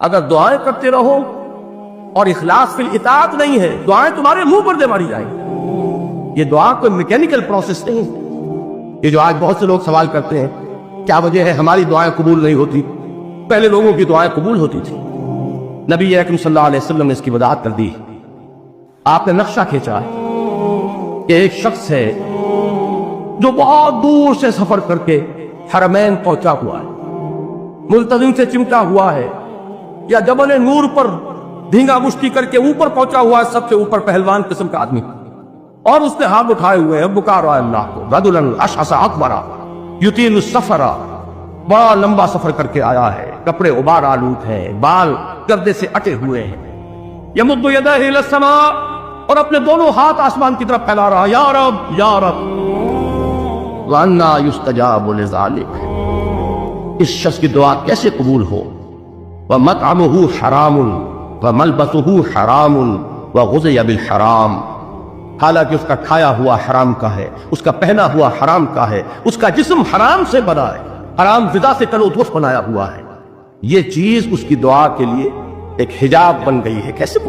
اگر دعائیں کرتے رہو اور اخلاص فی الاطاعت نہیں ہے، دعائیں تمہارے منہ پر دے ماری جائیں گی۔ یہ دعا کوئی میکینیکل پروسیس نہیں ہے۔ یہ جو آج بہت سے لوگ سوال کرتے ہیں کیا وجہ ہے ہماری دعائیں قبول نہیں ہوتی، پہلے لوگوں کی دعائیں قبول ہوتی تھی۔ نبی اکرم صلی اللہ علیہ وسلم نے اس کی وضاحت کر دی۔ آپ نے نقشہ کھینچا ہے کہ ایک شخص ہے جو بہت دور سے سفر کر کے حرمین پہنچا ہوا ہے، ملتزم سے چمٹا ہوا ہے، یا جبل نور پر دھینگا مشتی کر کے اوپر پہنچا ہوا ہے، سب سے اوپر پہلوان قسم کا آدمی، اور اس نے ہاتھ اٹھائے ہوئے ہیں، پکار رہا ہے اللہ کو، رجلا اشعث اکبر یطیل السفر، بڑا لمبا سفر کر کے آیا ہے، کپڑے غبار آلود ہیں، بال گردے سے اٹے ہوئے ہیں، یمد یدہ الی السماء، اور اپنے دونوں ہاتھ آسمان کی طرف پھیلا رہا، یا رب یا رب، وَأَنَّا يُسْتَجَابُ لِذَلِكَ، اس شخص کی دعا کیسے قبول ہو؟ وَمَطْعَمُهُ حَرَامٌ وَمَلْبَسُهُ حَرَامٌ وَغُذِيَ بِالْحَرَامِ، حالانکہ اس کا کھایا ہوا حرام کا ہے، اس کا پہنا ہوا حرام کا ہے، اس کا جسم حرام سے بنا ہے، حرام غذا سے تلوث بنایا ہوا ہے، یہ چیز اس کی دعا کے لیے ایک حجاب بن گئی ہے، کیسے